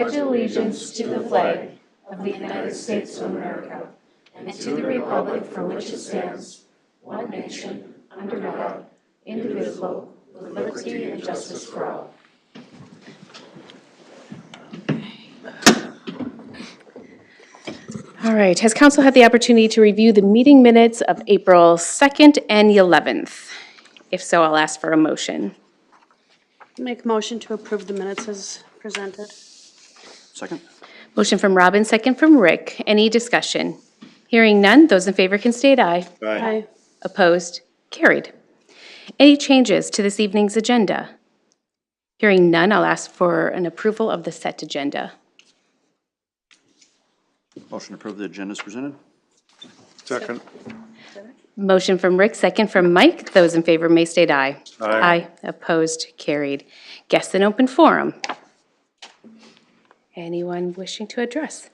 pledge allegiance to the flag of the United States of America and to the republic for which it stands, one nation, under God, indivisible, with liberty and justice for all. All right, has council had the opportunity to review the meeting minutes of April 2nd and 11th? If so, I'll ask for a motion. Make a motion to approve the minutes as presented. Second. Motion from Robin, second from Rick. Any discussion? Hearing none, those in favor can state aye. Aye. Opposed? Carried. Any changes to this evening's agenda? Hearing none, I'll ask for an approval of the set agenda. Motion to approve the agenda is presented. Second. Motion from Rick, second from Mike. Those in favor may state aye. Aye. Opposed? Carried. Guests in open forum. Anyone wishing to address?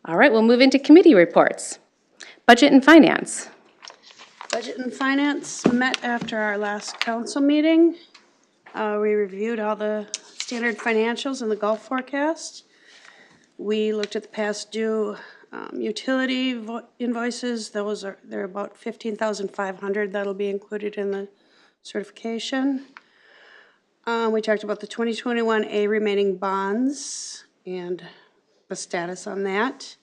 All right, we'll move into committee reports. Budget and Finance. Budget and Finance met after our last council meeting. We reviewed all the standard financials and the Gulf forecast. We looked at the past due utility invoices. They're about $15,500. That'll be included in the certification. We talked about the 2021A remaining bonds and the status on that.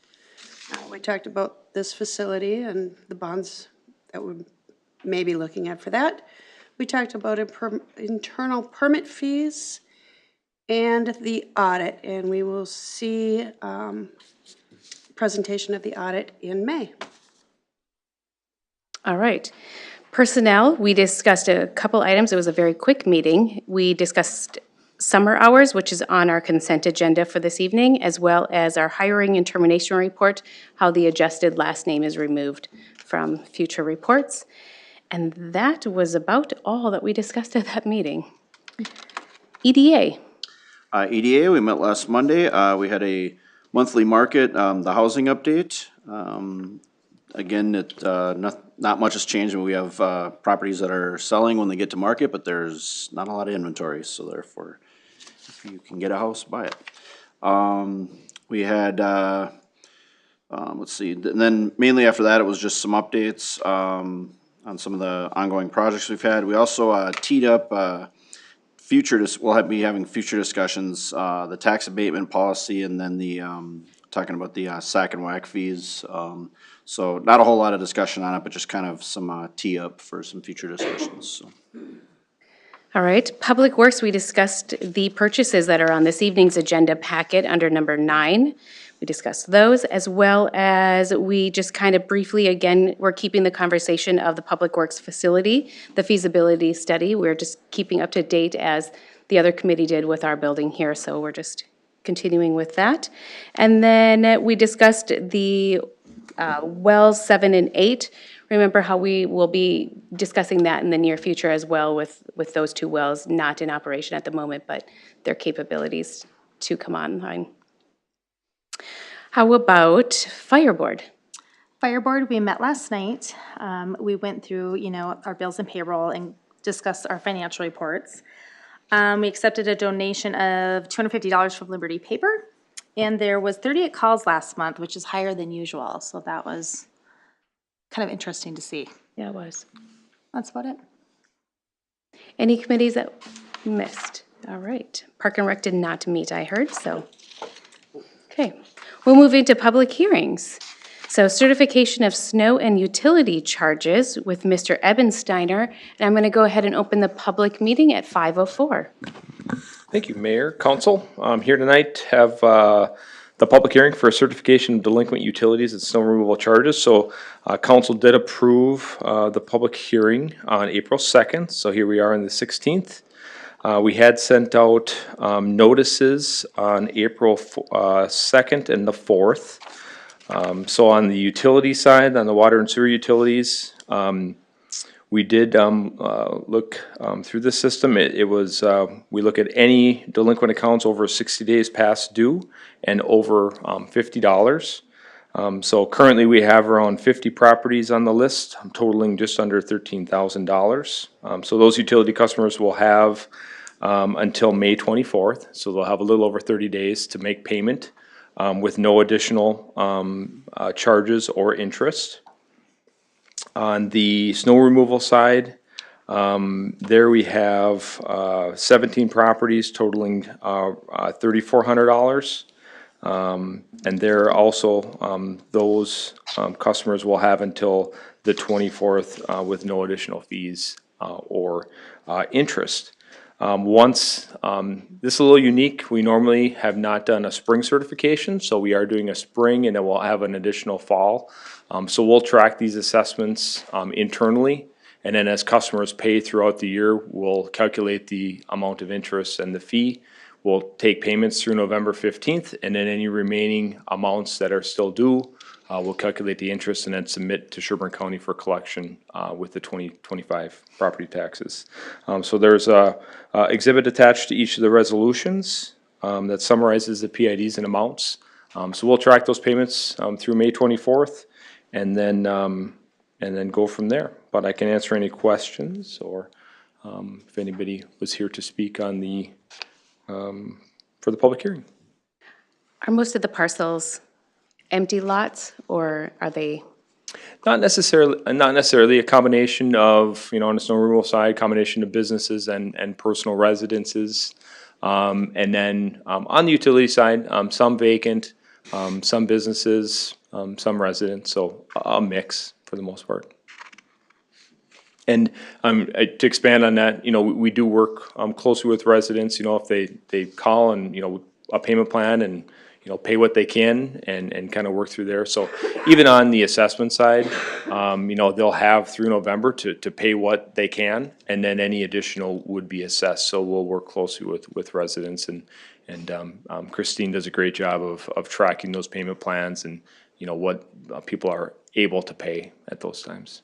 We talked about this facility and the bonds that we may be looking at for that. We talked about internal permit fees and the audit, and we will see presentation of the audit in May. All right. Personnel, we discussed a couple items. It was a very quick meeting. We discussed summer hours, which is on our consent agenda for this evening, as well as our hiring and termination report, how the adjusted last name is removed from future reports. And that was about all that we discussed at that meeting. EDA. EDA, we met last Monday. We had a monthly market, the housing update. Again, not much has changed. We have properties that are selling when they get to market, but there's not a lot of inventory, so therefore, if you can get a house, buy it. We had, let's see, and then mainly after that, it was just some updates on some of the ongoing projects we've had. We also teed up we'll be having future discussions, the tax abatement policy, and then the talking about the sack and whack fees. So not a whole lot of discussion on it, but just kind of some tee up for some future discussions. So. All right, Public Works, we discussed the purchases that are on this evening's agenda packet under number 9. We discussed those, as well as we just kind of briefly, again, we're keeping the conversation of the Public Works facility, the feasibility study. We're just keeping up to date as the other committee did with our building here, so we're just continuing with that. And then we discussed the wells 7 and 8. Remember how we will be discussing that in the near future as well with those two wells not in operation at the moment, but their capabilities to come online. How about Fire Board? Fire Board, we met last night. We went through, our bills and payroll and discussed our financial reports. We accepted a donation of $250 from Liberty Paper, and there was 38 calls last month, which is higher than usual, so that was kind of interesting to see. Yeah, it was. That's about it. Any committees that missed? All right. Park and Rec did not meet, I heard, so. Okay. We'll move into public hearings. So certification of snow and utility charges with Mr. Ebensteiner. And I'm going to go ahead and open the public meeting at 5:04. Thank you, Mayor, Council. Here tonight have the public hearing for certification of delinquent utilities and snow removal charges. So Council did approve the public hearing on April 2nd. So here we are on the 16th. We had sent out notices on April 2nd and the 4th. So on the utility side, on the water and sewer utilities, we did look through the system. It was, we look at any delinquent accounts over 60 days past due and over $50. So currently we have around 50 properties on the list, totaling just under $13,000. So those utility customers will have until May 24th. So they'll have a little over 30 days to make payment with no additional charges or interest. On the snow removal side, there we have 17 properties totaling $3,400. And there also, those customers will have until the 24th with no additional fees or interest. This is a little unique. We normally have not done a spring certification, so we are doing a spring and then we'll have an additional fall. So we'll track these assessments internally, and then as customers pay throughout the year, we'll calculate the amount of interest and the fee. We'll take payments through November 15th, and then any remaining amounts that are still due, we'll calculate the interest and then submit to Sherburne County for collection with the 2025 property taxes. So there's a exhibit attached to each of the resolutions that summarizes the PIDs and amounts. So we'll track those payments through May 24th, and then go from there. But I can answer any questions, or if anybody was here to speak on the for the public hearing. Are most of the parcels empty lots, or are they? Not necessarily. A combination of, on the snow removal side, combination of businesses and personal residences. And then on the utility side, some vacant, some businesses, some residents, so a mix for the most part. And to expand on that, we do work closely with residents, if they call and, a payment plan and, pay what they can and kind of work through there. So even on the assessment side, they'll have through November to pay what they can, and then any additional would be assessed. So we'll work closely with residents, and Christine does a great job of tracking those payment plans and, what people are able to pay at those times.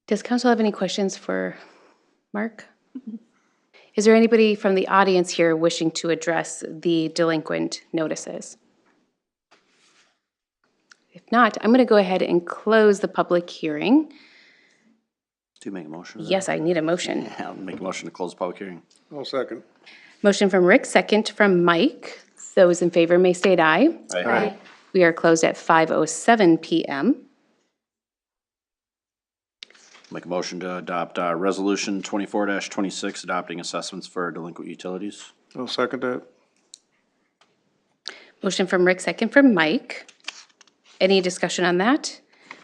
Does council have any questions for Mark? Is there anybody from the audience here wishing to address the delinquent notices? If not, I'm going to go ahead and close the public hearing. Do you make a motion? Yes, I need a motion. Yeah, I'll make a motion to close the public hearing. I'll second. Motion from Rick, second from Mike. Those in favor may state aye. Aye. We are closed at 5:07 p.m. Make a motion to adopt resolution 24-26, adopting assessments for delinquent utilities. I'll second that. Motion from Rick, second from Mike. Any discussion on that?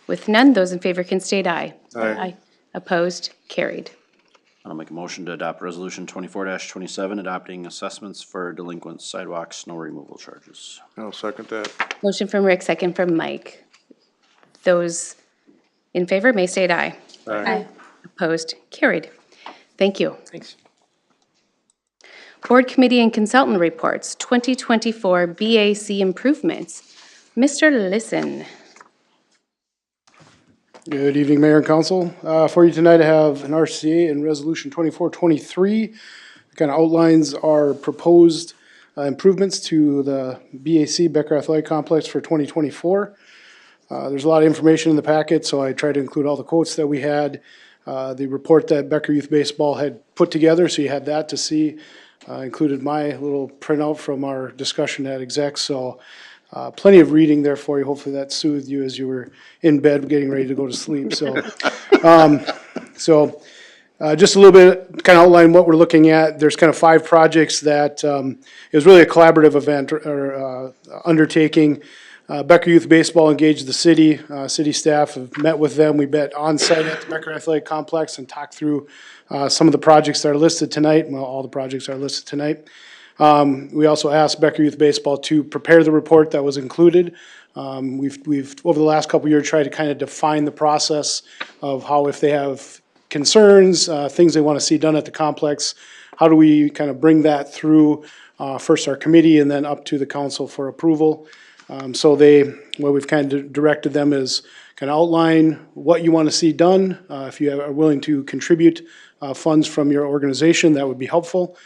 With none, those in favor can state aye. Aye. Opposed, carried. I'll make a motion to adopt resolution 24-27, adopting assessments for delinquent sidewalk snow removal charges. I'll second that. Motion from Rick, second from Mike. Those in favor may state aye. Aye. Opposed, carried. Thank you. Thanks. Board Committee and Consultant Reports, 2024 BAC Improvements. Mr. Lisson. Good evening, Mayor and Council. For you tonight, I have an RCA and Resolution 2423. It kind of outlines our proposed improvements to the BAC, Becker Athletic Complex, for 2024. There's a lot of information in the packet, so I tried to include all the quotes that we had. The report that Becker Youth Baseball had put together, so you had that to see. Included my little printout from our discussion at exec, so plenty of reading there for you. Hopefully that soothed you as you were in bed getting ready to go to sleep. So, just a little bit, kind of outline what we're looking at. There's kind of 5 projects that it was really a collaborative event or undertaking. Becker Youth Baseball engaged the city. City staff have met with them. We met on site at the Becker Athletic Complex and talked through some of the projects that are listed tonight. Well, all the projects are listed tonight. We also asked Becker Youth Baseball to prepare the report that was included. We've over the last couple of years tried to kind of define the process of how, if they have concerns, things they want to see done at the complex, how do we kind of bring that through first our committee and then up to the council for approval. What we've kind of directed them is kind of outline what you want to see done. If you are willing to contribute funds from your organization, that would be helpful.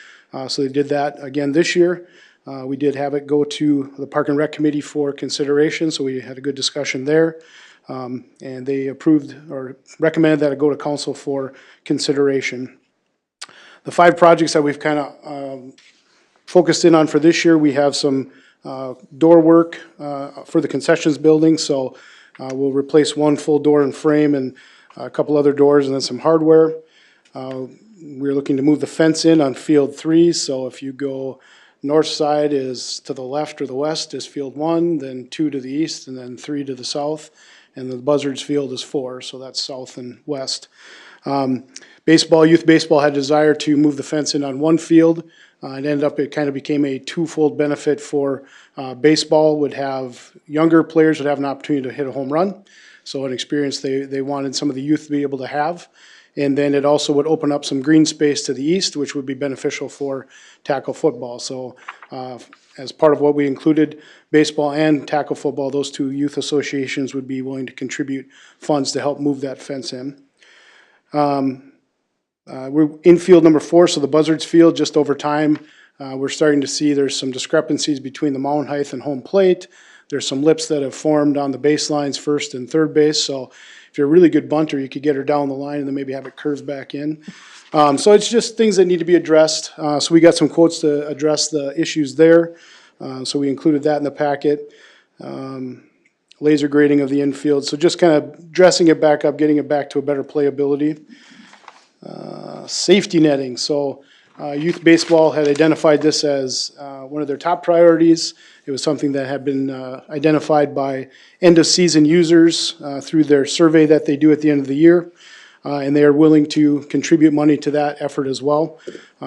So they did that again this year. We did have it go to the Park and Rec Committee for consideration, so we had a good discussion there. And they approved or recommended that it go to council for consideration. The 5 projects that we've kind of focused in on for this year, we have some door work for the concessions building, so we'll replace 1 full door and frame and a couple other doors and then some hardware. We're looking to move the fence in on Field 3, so if you go north side is to the left or the west is Field 1, then 2 to the east, and then 3 to the south, and the Buzzards Field is 4, so that's south and west. Youth baseball had a desire to move the fence in on 1 field. It kind of became a twofold benefit for baseball. Younger players would have an opportunity to hit a home run, so an experience they wanted some of the youth to be able to have. And then it also would open up some green space to the east, which would be beneficial for tackle football. So as part of what we included, baseball and tackle football, those 2 youth associations would be willing to contribute funds to help move that fence in. We're in field number 4, so the Buzzards Field, just over time, we're starting to see there's some discrepancies between the mound height and home plate. There's some lips that have formed on the baselines, first and third base, so if you're a really good bunter, you could get her down the line and then maybe have it curve back in. So it's just things that need to be addressed. So we got some quotes to address the issues there. So we included that in the packet. Laser grading of the infield, so just kind of dressing it back up, getting it back to a better playability. Safety netting, so youth baseball had identified this as one of their top priorities. It was something that had been identified by end-of-season users through their survey that they do at the end of the year, and they are willing to contribute money to that effort as well.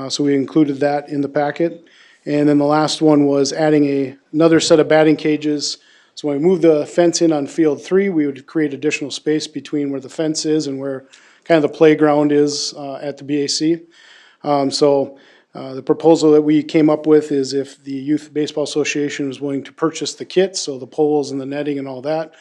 So we included that in the packet. And then the last one was adding another set of batting cages. So when we moved the fence in on Field 3, we would create additional space between where the fence is and where kind of the playground is at the BAC. The proposal that we came up with is if the Youth Baseball Association was willing to purchase the kit, so the poles and the netting and all that,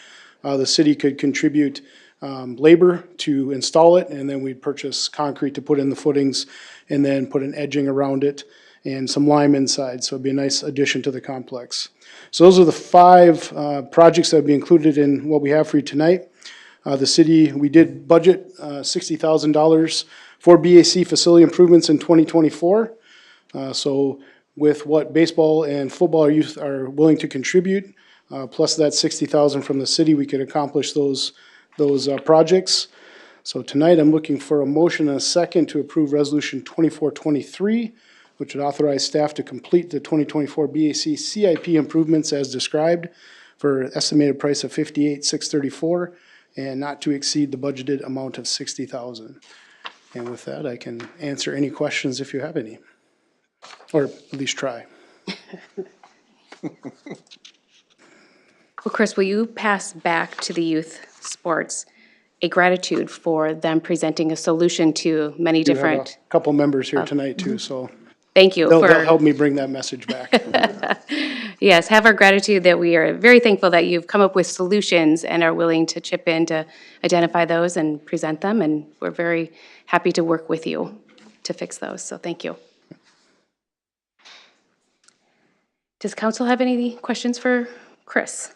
the city could contribute labor to install it, and then we'd purchase concrete to put in the footings and then put an edging around it and some lime inside, so it'd be a nice addition to the complex. So those are the 5 projects that would be included in what we have for you tonight. The city, we did budget $60,000 for BAC facility improvements in 2024. So with what baseball and football youth are willing to contribute, plus that $60,000 from the city, we could accomplish those projects. So tonight I'm looking for a motion and a second to approve Resolution 2423, which would authorize staff to complete the 2024 BAC CIP improvements as described for an estimated price of $58,634 and not to exceed the budgeted amount of $60,000. And with that, I can answer any questions if you have any, or at least try. Well, Chris, will you pass back to the youth sports a gratitude for them presenting a solution to many We have different. a couple members here tonight too, so Thank you they'll for, help me bring that message back. yes, have our gratitude that we are very thankful that you've come up with solutions and are willing to chip in to identify those and present them, and we're very happy to work with you to fix those, so thank you. Does council have any questions for Chris?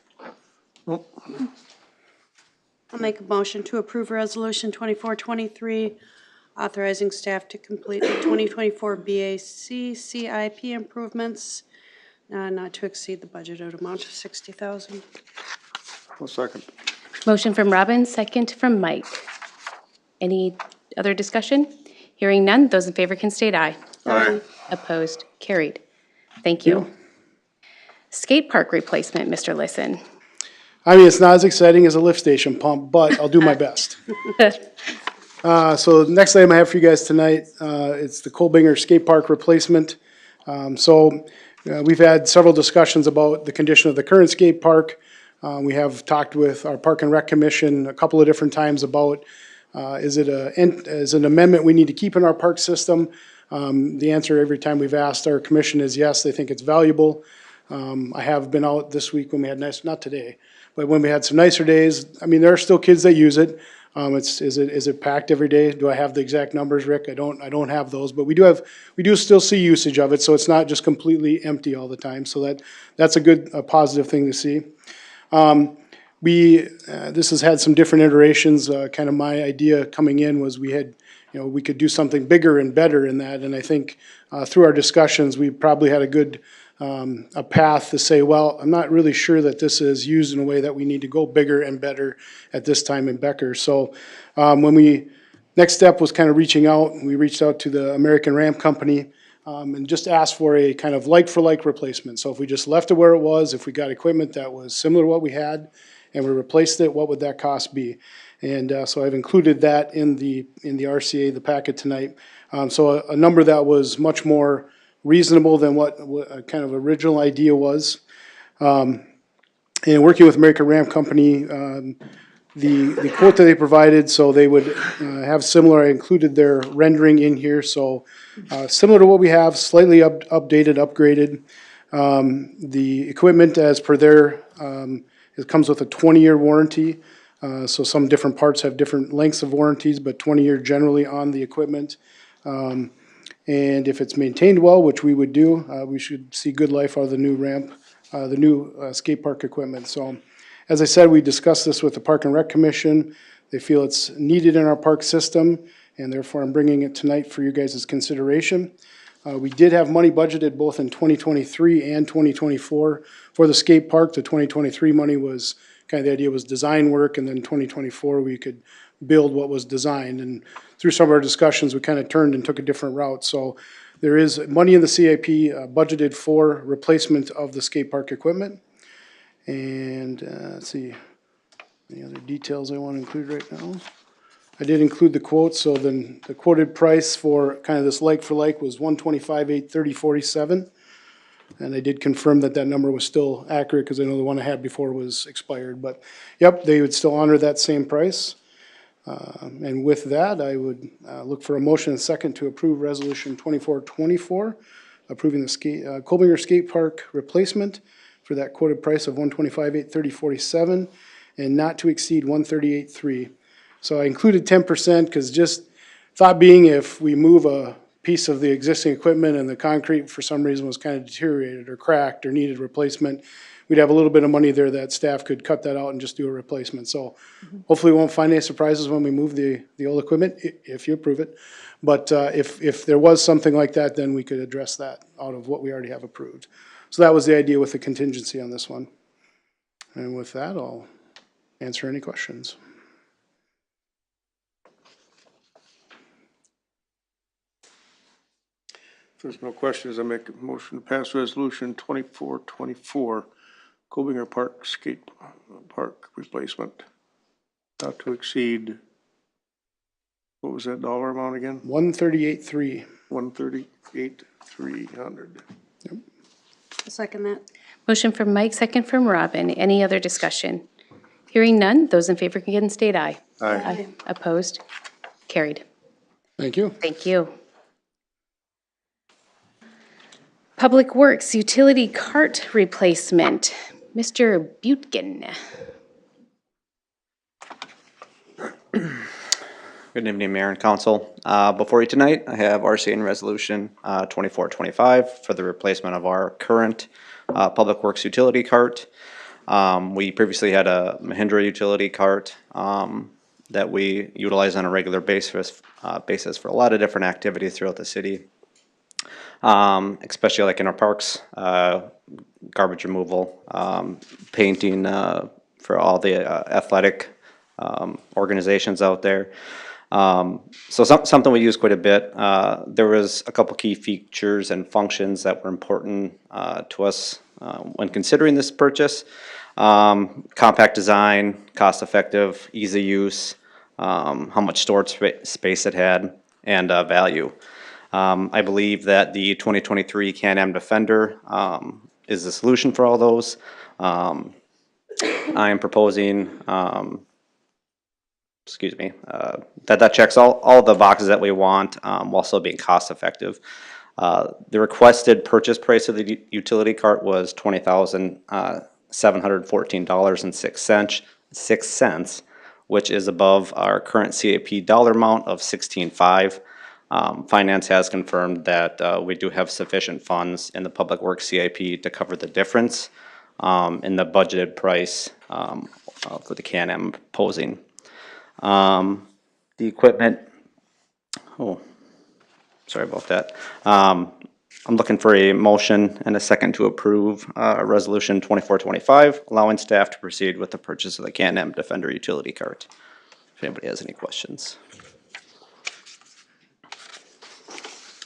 I'll make a motion to approve Resolution 2423, authorizing staff to complete the 2024 BAC CIP improvements, not to exceed the budgeted amount of $60,000. I'll second. Motion from Robin, second from Mike. Any other discussion? Hearing none, those in favor can state aye. Aye. Opposed, carried. Thank you. Skate park replacement, Mr. Lisson. I mean, it's not as exciting as a lift station pump, but I'll do my best. So the next item I have for you guys tonight, it's the Colbinger Skate Park replacement. We've had several discussions about the condition of the current skate park. We have talked with our Park and Rec Commission a couple of different times about, is it an amendment we need to keep in our park system? The answer every time we've asked our commission is yes, they think it's valuable. I have been out this week when we had not today, but when we had some nicer days. I mean, there are still kids that use it. Is it packed every day? Do I have the exact numbers, Rick? I don't have those, but we do still see usage of it, so it's not just completely empty all the time. So that's a good, positive thing to see. this has had some different iterations. Kind of my idea coming in was we could do something bigger and better in that. And I think through our discussions, we probably had a good a path to say, well, I'm not really sure that this is used in a way that we need to go bigger and better at this time in Becker. So next step was kind of reaching out. We reached out to the American Ramp Company and just asked for a kind of like-for-like replacement. So if we just left it where it was, if we got equipment that was similar to what we had, and we replaced it, what would that cost be? And so I've included that in the RCA, the packet tonight. So a number that was much more reasonable than what kind of original idea was. And working with American Ramp Company, the quote that they provided, so they would have similar, I included their rendering in here, so similar to what we have, slightly updated, upgraded. The equipment as per their, it comes with a 20-year warranty. So some different parts have different lengths of warranties, but 20-year generally on the equipment. And if it's maintained well, which we would do, we should see good life out of the new ramp, the new skate park equipment. So as I said, we discussed this with the Park and Rec Commission. They feel it's needed in our park system, and therefore I'm bringing it tonight for you guys' consideration. We did have money budgeted both in 2023 and 2024 for the skate park. The 2023 money was kind of the idea was design work, and then 2024 we could build what was designed. And through some of our discussions, we kind of turned and took a different route. So there is money in the CIP budgeted for replacement of the skate park equipment. And let's see, any other details I want to include right now? I did include the quote, so then the quoted price for kind of this like for like was $125,830.47. And I did confirm that that number was still accurate because I know the one I had before was expired. But yep, they would still honor that same price. And with that, I would look for a motion and second to approve Resolution 2424, approving the Colbinger Skate Park replacement for that quoted price of $125,830.47 and not to exceed $138,300. So I included 10% because just thought being if we move a piece of the existing equipment and the concrete for some reason was kind of deteriorated or cracked or needed replacement, we'd have a little bit of money there that staff could cut that out and just do a replacement. So hopefully we won't find any surprises when we move the old equipment, if you approve it. But if there was something like that, then we could address that out of what we already have approved. So that was the idea with the contingency on this one. And with that, I'll answer any questions. If there's no questions, I make a motion to pass resolution 2424, Colbinger Park Skate Park replacement, not to exceed, what was that dollar amount again? $138,300. $138,300. I'll second that. Motion from Mike, second from Robin. Any other discussion? Hearing none, those in favor can state aye. Aye. Opposed? Carried. Thank you. Thank you. Public Works Utility Cart Replacement, Mr. Butkin. Good evening, Mayor and Council. Before you tonight, I have RCA and Resolution 2425 for the replacement of our current Public Works utility cart. We previously had a Mahindra utility cart that we utilize on a regular basis for a lot of different activities throughout the city, especially like in our parks, garbage removal, painting for all the athletic organizations out there. So something we use quite a bit. There was a couple key features and functions that were important to us when considering this purchase. Compact design, cost effective, easy use, how much storage space it had, and value. I believe that the 2023 Can-Am Defender is the solution for all those. I am proposing that checks all the boxes that we want while still being cost effective. The requested purchase price of the utility cart was $20,714.06, which is above our current CAP dollar amount of $16,500. Finance has confirmed that we do have sufficient funds in the Public Works CIP to cover the difference in the budgeted price for the Can-Am proposing. The equipment, sorry about that. I'm looking for a motion and a second to approve Resolution 2425, allowing staff to proceed with the purchase of the Can-Am Defender utility cart. If anybody has any questions.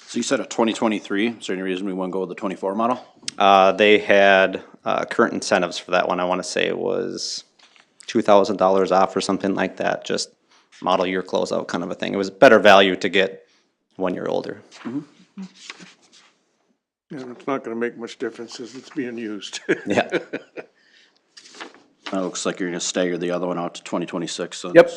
So you said a 2023, is there any reason we wouldn't go with the 24 model? They had current incentives for that one. I want to say it was $2,000 off or something like that, just model year closeout kind of a thing. It was better value to get 1 year older. And it's not gonna make much difference as it's being used. Yeah. It looks like you're gonna stagger the other one out to 2026. So Yep.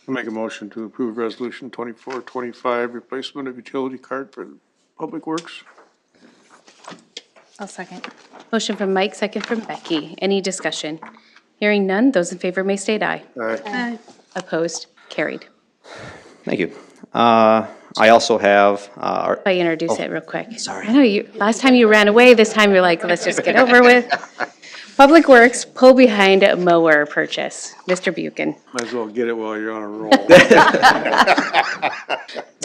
I'll make a motion to approve Resolution 2425, replacement of utility cart for Public Works. I'll second. Motion from Mike, second from Becky. Any discussion? Hearing none, those in favor may state aye. Aye. Opposed? Carried. Thank you. I also have, If I introduce it real quick. Sorry. I know you, last time you ran away, this time you're like, let's just get over with. Public Works pull behind mower purchase. Mr. Buchan. Might as well get it while you're on a roll.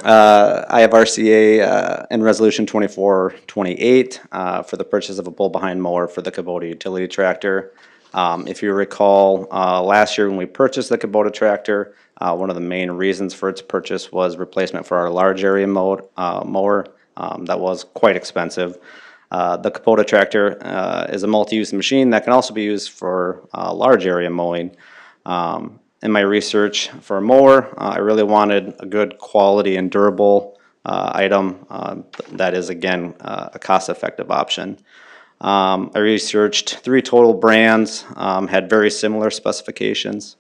I have RCA in Resolution 2428 for the purchase of a pull-behind mower for the Kubota utility tractor. If you recall, last year when we purchased the Kubota tractor, one of the main reasons for its purchase was replacement for our large area mower. That was quite expensive. The Kubota tractor is a multi-use machine that can also be used for large area mowing. In my research for a mower, I really wanted a good quality and durable item that is, again, a cost-effective option. I researched 3 total brands, had very similar specifications,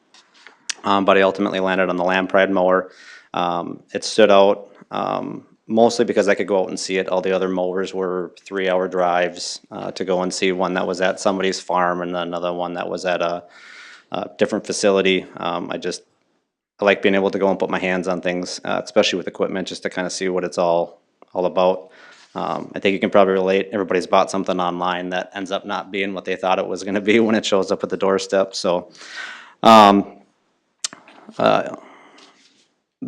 but I ultimately landed on the Lampride mower. It stood out mostly because I could go out and see it. All the other mowers were 3-hour drives to go and see one that was at somebody's farm and another one that was at a different facility. I like being able to go and put my hands on things, especially with equipment, just to kind of see what it's all about. I think you can probably relate. Everybody's bought something online that ends up not being what they thought it was going to be when it shows up at the doorstep. So, the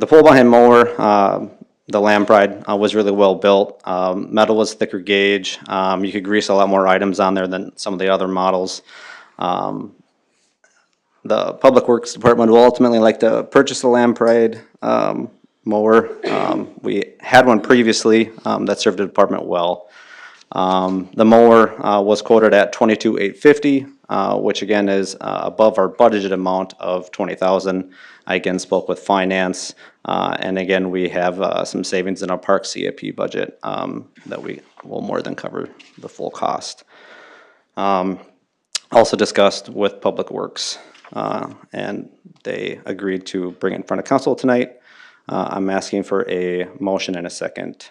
pull-behind mower, the Lampride, was really well built. Metal was thicker gauge. You could grease a lot more items on there than some of the other models. The Public Works Department will ultimately like to purchase a Lampride mower. We had one previously that served the department well. The mower was quoted at $22,850, which again is above our budgeted amount of $20,000. I again spoke with finance, and again we have some savings in our park CIP budget that we will more than cover the full cost. Also discussed with Public Works, and they agreed to bring it in front of council tonight. I'm asking for a motion and a second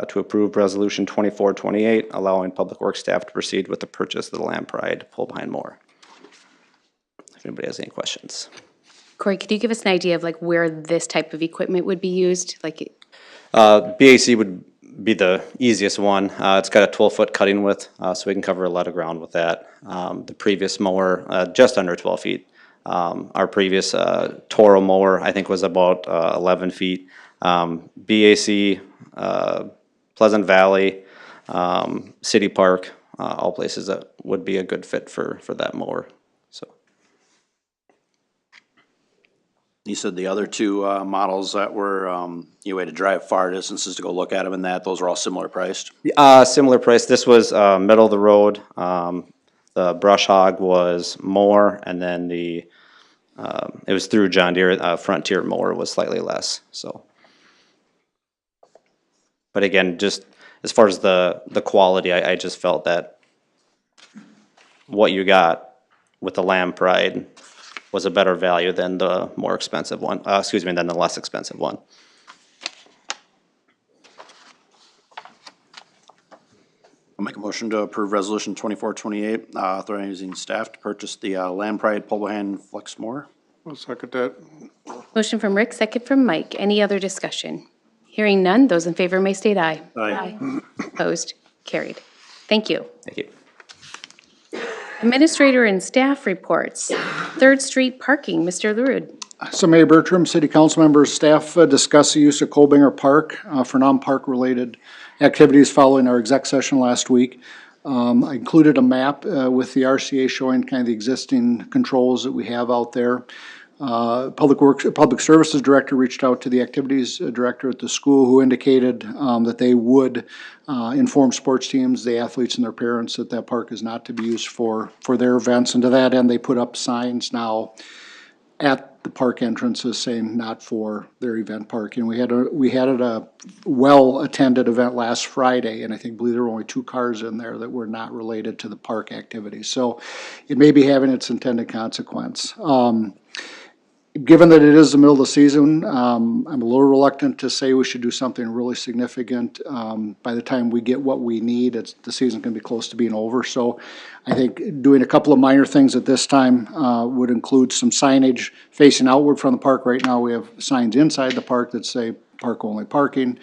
to approve Resolution 2428, allowing Public Works staff to proceed with the purchase of the Lampride pull-behind mower. If anybody has any questions. Corey, could you give us an idea of like where this type of equipment would be used? Like, BAC would be the easiest one. It's got a 12-foot cutting width, so we can cover a lot of ground with that. The previous mower, just under 12 feet. Our previous Toro mower, I think, was about 11 feet. BAC, Pleasant Valley, City Park, all places that would be a good fit for that mower. So. You said the other 2 models that were, you had to drive far distances to go look at them and that, those were all similar priced? Similar price. This was middle of the road. The Brush Hog was more, and then it was through John Deere. Frontier mower was slightly less. So, but again, just as far as the quality, I just felt that what you got with the Lampride was a better value than the more expensive one. Than the less expensive one. I'll make a motion to approve Resolution 2428, authorizing staff to purchase the Lampride pull-behind flex mower. I'll second that. motion from Rick, second from Mike. Any other discussion? Hearing none, those in favor may state aye. Aye. Opposed? Carried. Thank you. Thank you. Administrator and staff reports. Third Street parking, Mr. LaRude. So Mayor Bertram, City Council members, staff discussed the use of Colbinger Park for non-park related activities following our exec session last week. I included a map with the RCA showing kind of the existing controls that we have out there. Public Services Director reached out to the Activities Director at the school who indicated that they would inform sports teams, the athletes and their parents that that park is not to be used for their events. And to that end, they put up signs now at the park entrances saying not for their event parking. We had a well-attended event last Friday, and I believe there were only 2 cars in there that were not related to the park activities. So it may be having its intended consequence. Given that it is the middle of the season, I'm a little reluctant to say we should do something really significant. By the time we get what we need, the season's gonna be close to being over. So I think doing a couple of minor things at this time would include some signage facing outward from the park. Right now, we have signs inside the park that say park only parking.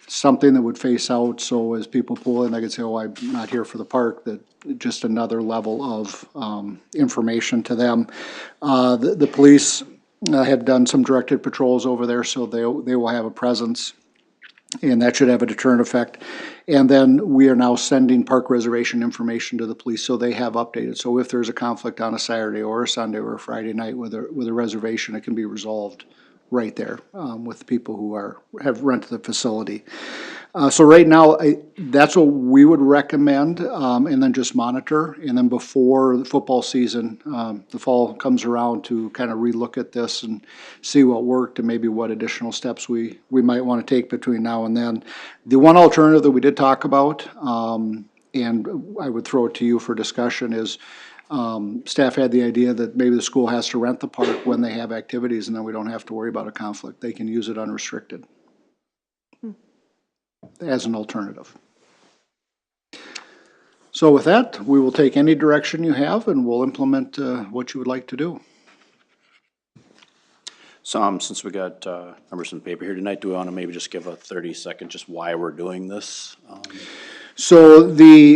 Something that would face out, so as people pull in, they could say, oh, I'm not here for the park, that just another level of information to them. The police have done some directed patrols over there, so they will have a presence, and that should have a deterrent effect. And then we are now sending park reservation information to the police, so they have updated. So if there's a conflict on a Saturday or a Sunday or a Friday night with a reservation, it can be resolved right there with the people who have rented the facility. So right now, that's what we would recommend, and then just monitor. And then before the football season, the fall comes around, to kind of relook at this and see what worked and maybe what additional steps we might want to take between now and then. The one alternative that we did talk about, and I would throw it to you for discussion, is staff had the idea that maybe the school has to rent the park when they have activities, and then we don't have to worry about a conflict. They can use it unrestricted as an alternative. So with that, we will take any direction you have and we'll implement what you would like to do. So, since we got, numbers and paper here tonight, do we wanna maybe just give a 30-second just why we're doing this? So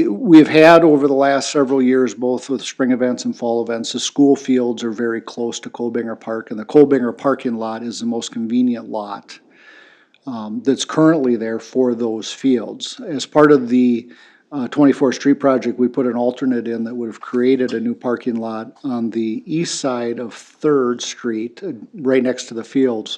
we've had over the last several years, both with spring events and fall events, the school fields are very close to Colbinger Park, and the Colbinger parking lot is the most convenient lot that's currently there for those fields. As part of the 24th Street project, we put an alternate in that would have created a new parking lot on the east side of 3rd Street, right next to the fields.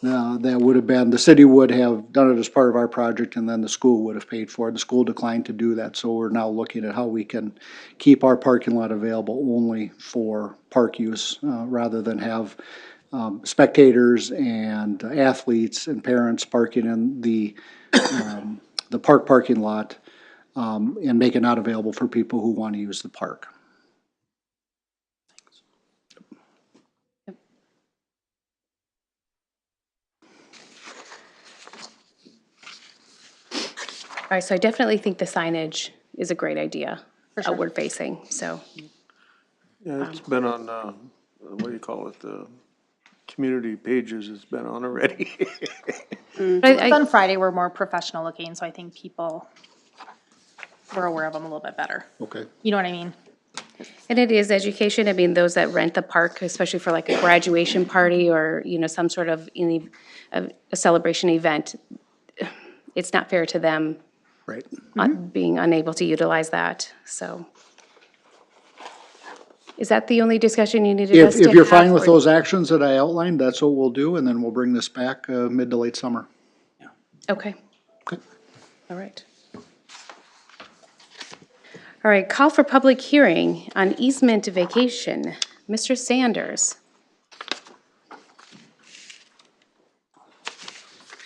That would have been, the city would have done it as part of our project, and then the school would have paid for it. The school declined to do that, so we're now looking at how we can keep our parking lot available only for park use, rather than have spectators and athletes and parents parking in the park parking lot, and make it not available for people who want to use the park. All right, so I definitely think the signage is a great idea, outward facing, so. Yeah, it's been on, what do you call it, the community pages it's been on already. But On Friday, we're more professional looking, so I think people were aware of them a little bit better. Okay. You know what I mean? And it is education. I mean, those that rent the park, especially for like a graduation party or, some sort of a celebration event, it's not fair to them Right. being unable to utilize that, so. Is that the only discussion you needed us to have? If you're fine with or- those actions that I outlined, that's what we'll do, and then we'll bring this back mid to late summer. Okay. Okay. All right. All right, call for public hearing on easement vacation. Mr. Sanders.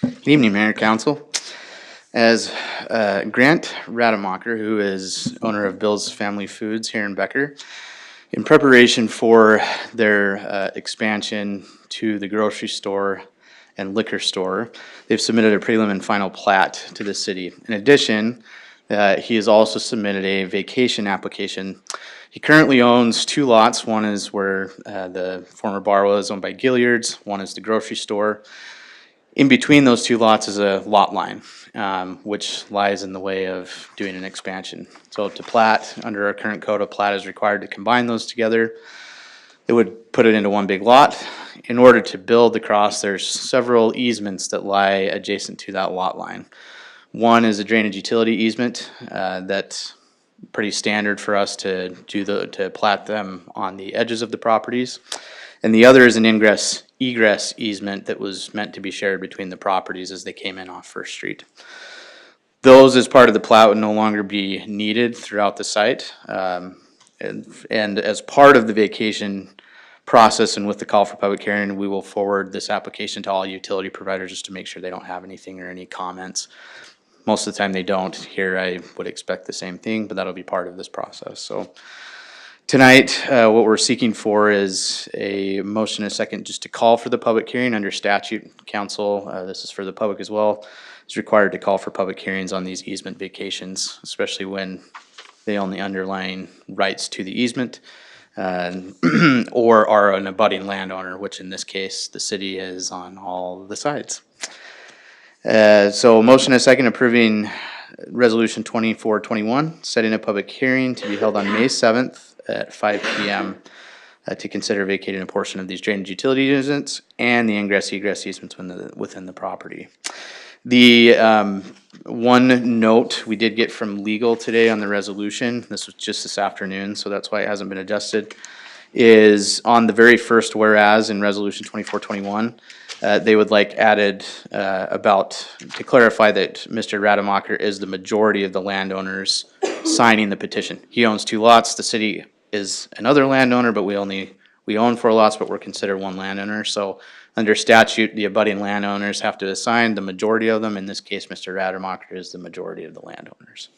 Good evening, Mayor, Council. As Grant Rademacher, who is owner of Bill's Family Foods here in Becker, in preparation for their expansion to the grocery store and liquor store, they've submitted a prelim and final plat to the city. In addition, he has also submitted a vacation application. He currently owns 2 lots. One is where the former bar was, owned by Gilliard's. One is the grocery store. In between those two lots is a lot line, which lies in the way of doing an expansion. So to plat, under our current code, a plat is required to combine those together. It would put it into one big lot. In order to build across, there's several easements that lie adjacent to that lot line. One is a drainage utility easement, that's pretty standard for us to to plat them on the edges of the properties. And the other is an egress easement that was meant to be shared between the properties as they came in off First Street. Those, as part of the plat, would no longer be needed throughout the site. And as part of the vacation process and with the call for public hearing, we will forward this application to all utility providers just to make sure they don't have anything or any comments. Most of the time they don't. Here I would expect the same thing, but that'll be part of this process. So tonight, what we're seeking for is a motion and a second just to call for the public hearing under statute. Council, this is for the public as well, is required to call for public hearings on these easement vacations, especially when they own the underlying rights to the easement or are an abutting landowner, which in this case, the city is on all the sides. So motion and a second approving resolution 2421, setting a public hearing to be held on May 7th at 5 p.m. To consider vacating a portion of these drainage utility easements and the ingress egress easements within the property. The one note we did get from legal today on the resolution, this was just this afternoon, so that's why it hasn't been adjusted, is on the very first whereas in resolution 2421, they would like added to clarify that Mr. Rademacher is the majority of the landowners signing the petition. He owns 2 lots, the city is another landowner, but we own 4 lots, but we're considered one landowner. So under statute, the abutting landowners have to assign the majority of them. In this case, Mr. Rademacher is the majority of the landowners.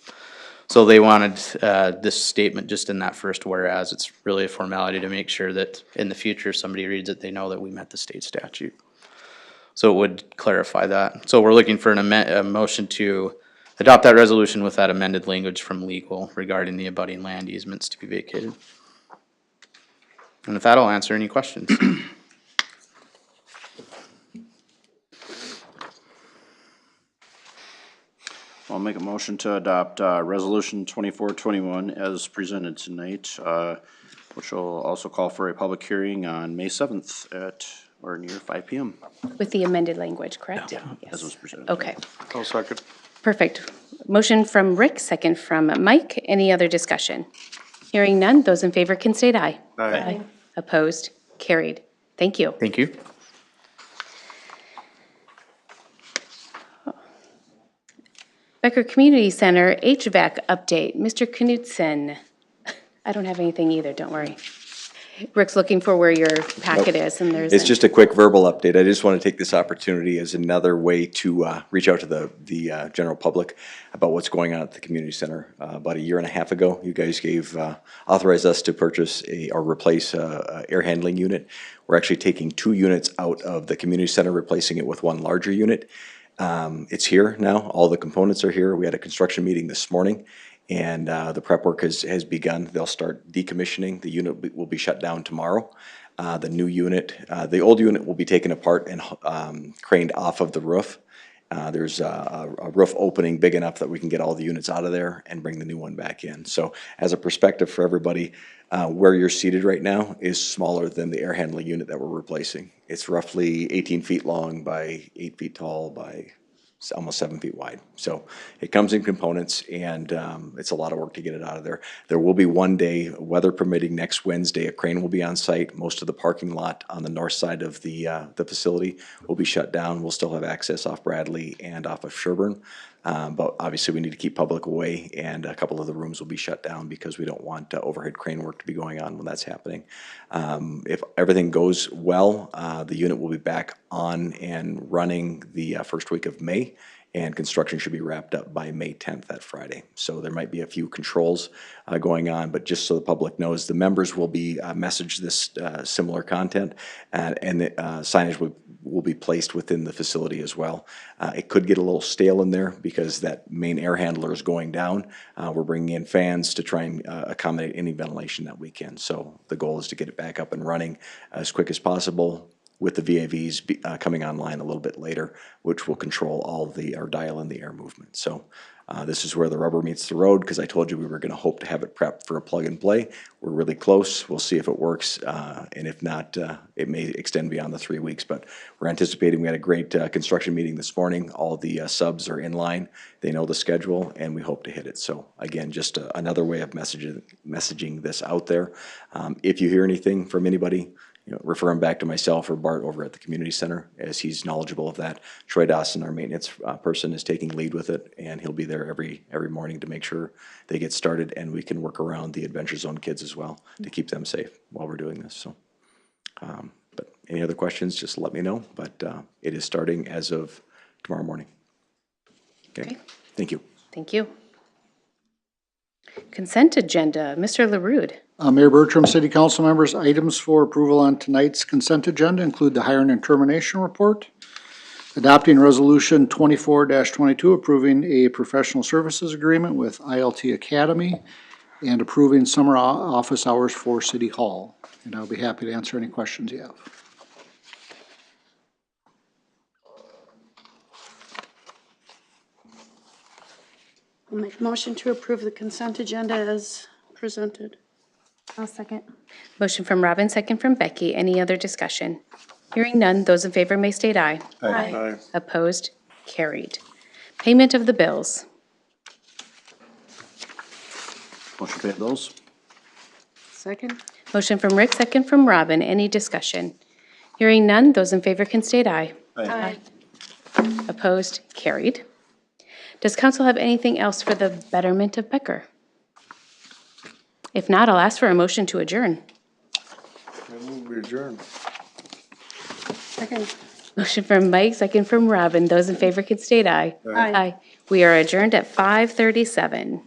So they wanted this statement just in that first whereas. It's really a formality to make sure that in the future, somebody reads it, they know that we met the state statute. So it would clarify that. So we're looking for a motion to adopt that resolution with that amended language from legal regarding the abutting land easements to be vacated. And with that, I'll answer any questions. I'll make a motion to adopt resolution 2421 as presented tonight, which will also call for a public hearing on May 7th at or near 5 p.m. With the amended language, correct? As Yes. was presented. Okay, I'll second. perfect. Motion from Rick, second from Mike. Any other discussion? Hearing none, those in favor can state aye. Aye. Opposed? Carried. Thank you. Thank you. Becker Community Center HVAC update. Mr. Knudsen. I don't have anything either, don't worry. Rick's looking for where your packet is, and there's. It's just a quick verbal update. I just want to take this opportunity as another way to reach out to the general public about what's going on at the community center. About 1.5 years ago, you guys authorized us to purchase or replace a air handling unit. We're actually taking 2 units out of the community center, replacing it with one larger unit. It's here now. All the components are here. We had a construction meeting this morning, and the prep work has begun. They'll start decommissioning. The unit will be shut down tomorrow. The new unit, the old unit will be taken apart and craned off of the roof. There's a roof opening big enough that we can get all the units out of there and bring the new one back in. So as a perspective for everybody, where you're seated right now is smaller than the air handling unit that we're replacing. It's roughly 18 feet long by 8 feet tall by almost 7 feet wide. So it comes in components, and it's a lot of work to get it out of there. There will be one day, weather permitting, next Wednesday, a crane will be on site. Most of the parking lot on the north side of the facility will be shut down. We'll still have access off Bradley and off of Sherburne. But obviously we need to keep public away, and a couple of the rooms will be shut down because we don't want overhead crane work to be going on when that's happening. If everything goes well, the unit will be back on and running the first week of May, and construction should be wrapped up by May 10th, that Friday. So there might be a few controls going on, but just so the public knows, the members will be messaged this similar content, and the signage will be placed within the facility as well. It could get a little stale in there because that main air handler is going down. We're bringing in fans to try and accommodate any ventilation that we can. So the goal is to get it back up and running as quick as possible. with the VAVs coming online a little bit later, which will control all or dial in the air movement. So this is where the rubber meets the road, because I told you we were going to hope to have it prepped for a plug and play. We're really close. We'll see if it works, and if not, it may extend beyond the 3 weeks. But we're anticipating. We had a great construction meeting this morning. All the subs are in line. They know the schedule, and we hope to hit it. So again, just another way of messaging this out there. If you hear anything from anybody, refer them back to myself or Bart over at the community center, as he's knowledgeable of that. Troy Dawson, our maintenance person, is taking lead with it, and he'll be there every morning to make sure they get started, and we can work around the Adventure Zone kids as well to keep them safe while we're doing this. So, but any other questions, just let me know. But it is starting as of tomorrow morning. Okay. Thank you. Thank you. Consent agenda, Mr. LaRude. Mayor Bertram, city council members, items for approval on tonight's consent agenda include the hiring and termination report, adopting resolution 24-22, approving a professional services agreement with ILT Academy, and approving summer office hours for City Hall. And I'll be happy to answer any questions you have. I'll make a motion to approve the consent agenda as presented. I'll second. Motion from Robin, second from Becky. Any other discussion? Hearing none, those in favor may state aye. Aye. Opposed? Carried. Payment of the bills. Motion to pay those. Second? Motion from Rick, second from Robin. Any discussion? Hearing none, those in favor can state aye. Aye. Opposed? Carried. Does council have anything else for the betterment of Becker? If not, I'll ask for a motion to adjourn. I move we adjourn. Second. Motion from Mike, second from Robin. Those in favor can state aye. Aye. We are adjourned at 5:37.